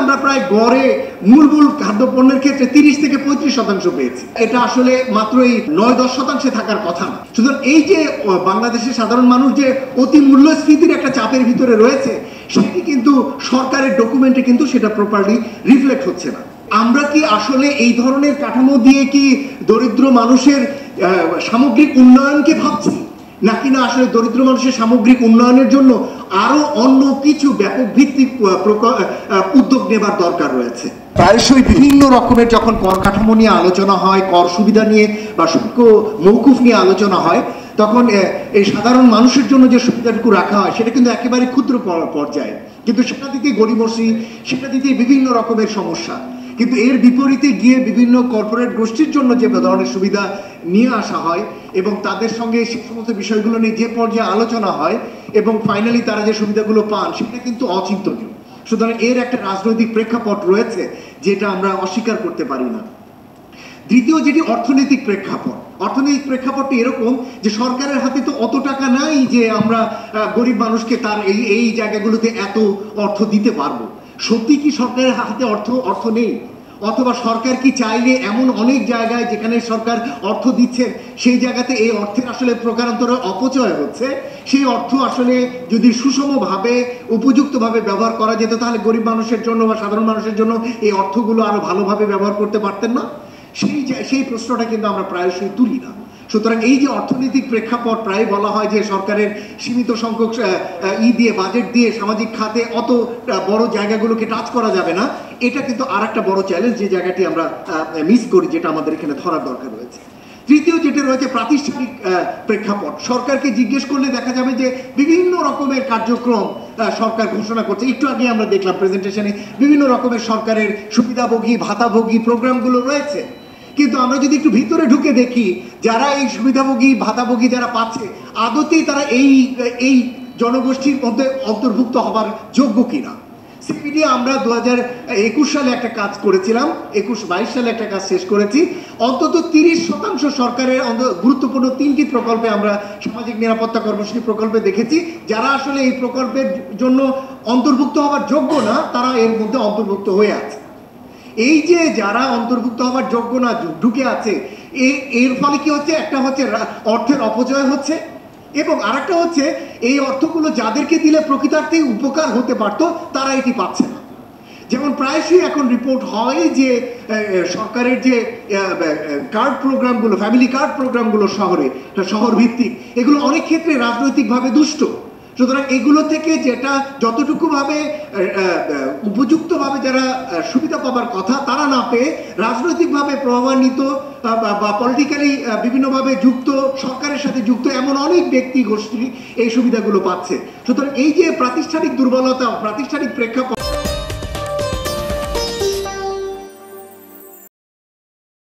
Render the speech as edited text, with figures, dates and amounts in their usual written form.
আমরা প্রায় গড়ে মূল খাদ্যপণ্যের ক্ষেত্রে 30 থেকে 35% পেয়েছি। এটা আসলে মাত্র এই 9-10% থাকার কথা না। সুতরাং এই যে বাংলাদেশের সাধারণ মানুষ যে অতি মূল্যস্ফীতির একটা চাপের ভিতরে রয়েছে, সেটি কিন্তু সরকারের ডকুমেন্টে কিন্তু সেটা প্রপারলি রিফ্লেক্ট হচ্ছে না। আমরা কি আসলে এই ধরনের কাঠামো দিয়ে কি দরিদ্র মানুষের সামগ্রিক উন্নয়নকে ভাবছি, নাকি না আসলে দরিদ্র মানুষের সামগ্রিক উন্নয়নের জন্য আরো অন্য কিছু ব্যাপক ভিত্তিক উদ্যোগ নেবার দরকার রয়েছে? প্রায়শই বিভিন্ন রকমের যখন কর কাঠামো নিয়ে আলোচনা হয়, কর সুবিধা নিয়ে বা শুল্ক মওকুফ নিয়ে আলোচনা হয়, তখন এই সাধারণ মানুষের জন্য যে সুবিধাটুকু রাখা হয় সেটা কিন্তু একেবারে ক্ষুদ্র পর্যায়ে, কিন্তু সেটা দিতে গরিমসি, সেটা দিতে বিভিন্ন রকমের সমস্যা। কিন্তু এর বিপরীতে গিয়ে বিভিন্ন কর্পোরেট গোষ্ঠীর জন্য যে ধরনের সুবিধা নিয়ে আসা হয় এবং তাদের সঙ্গে সে সমস্ত বিষয়গুলো নিয়ে যে পর্যায়ে আলোচনা হয় এবং ফাইনালি তারা যে সুবিধাগুলো পান, সেটা কিন্তু অচিন্তনীয়। সুতরাং এর একটা রাজনৈতিক প্রেক্ষাপট রয়েছে যেটা আমরা অস্বীকার করতে পারি না। দ্বিতীয় যেটি অর্থনৈতিক প্রেক্ষাপট, অর্থনৈতিক প্রেক্ষাপটটি এরকম যে সরকারের হাতে তো অত টাকা নাই যে আমরা গরিব মানুষকে তার এই জায়গাগুলোতে এত অর্থ দিতে পারবো। সত্যি কি সরকারের হাতে অর্থ নেই? অথবা সরকার কি চাইলে এমন অনেক জায়গায় যেখানে সরকার অর্থ দিচ্ছে সেই জায়গাতে এই অর্থের আসলে প্রকারান্তরে অপচয় হচ্ছে, সেই অর্থ আসলে যদি সুষমভাবে উপযুক্তভাবে ব্যবহার করা যেত তাহলে গরিব মানুষের জন্য বা সাধারণ মানুষের জন্য এই অর্থগুলো আরো ভালোভাবে ব্যবহার করতে পারতেন না? সেই প্রশ্নটা কিন্তু আমরা প্রায়শই তুলি না। সুতরাং এই যে অর্থনৈতিক প্রেক্ষাপট, প্রায় বলা হয় যে সরকারের সীমিত সংখ্যক দিয়ে বাজেট দিয়ে সামাজিক খাতে অত বড় জায়গাগুলোকে টাচ করা যাবে না, এটা কিন্তু আর একটা বড় চ্যালেঞ্জ যে জায়গাটি আমরা মিস করি, যেটা আমাদের এখানে ধরার দরকার রয়েছে। তৃতীয় যেটা রয়েছে প্রাতিষ্ঠানিক প্রেক্ষাপট, সরকারকে জিজ্ঞেস করলে দেখা যাবে যে বিভিন্ন রকমের কার্যক্রম সরকার ঘোষণা করছে। একটু আগে আমরা দেখলাম প্রেজেন্টেশনে বিভিন্ন রকমের সরকারের সুবিধাভোগী ভাতাভোগী প্রোগ্রামগুলো রয়েছে, কিন্তু আমরা যদি একটু ভিতরে ঢুকে দেখি যারা এই সুবিধাভোগী ভাতাভোগী যারা পাচ্ছে আদতেই তারা এই জনগোষ্ঠীর মধ্যে অন্তর্ভুক্ত হবার যোগ্য কিনা। সিপিডি আমরা 2021 সালে একটা কাজ করেছিলাম, 21-22 সালে একটা কাজ শেষ করেছি। অন্তত 30% সরকারের গুরুত্বপূর্ণ 3টি প্রকল্পে আমরা সামাজিক নিরাপত্তা কর্মসূচি প্রকল্পে দেখেছি যারা আসলে এই প্রকল্পের জন্য অন্তর্ভুক্ত হওয়ার যোগ্য না, তারা এর মধ্যে অন্তর্ভুক্ত হয়ে আছে। এই যে যারা অন্তর্ভুক্ত হওয়ার যোগ্য না ঢুকে আছে, এর ফলে কি হচ্ছে, একটা হচ্ছে অর্থের অপচয় হচ্ছে এবং আরেকটা হচ্ছে এই অর্থগুলো যাদেরকে দিলে প্রকৃতার্থে উপকার হতে পারতো তারা এটি পাচ্ছে না। যেমন প্রায়শই এখন রিপোর্ট হয় যে সরকারের যে কার্ড প্রোগ্রামগুলো, ফ্যামিলি কার্ড প্রোগ্রামগুলো শহর ভিত্তিক, এগুলো অনেক ক্ষেত্রে রাজনৈতিকভাবে দুষ্ট। সুতরাং এগুলো থেকে যেটা যতটুকু ভাবে উপযুক্তভাবে যারা সুবিধা পাবার কথা তারা না পেয়ে রাজনৈতিকভাবে প্রভাবান্বিত বা পলিটিক্যালি বিভিন্নভাবে যুক্ত, সরকারের সাথে যুক্ত এমন অনেক ব্যক্তি গোষ্ঠী এই সুবিধাগুলো পাচ্ছে। সুতরাং এই যে প্রাতিষ্ঠানিক দুর্বলতা, প্রাতিষ্ঠানিক প্রেক্ষাপট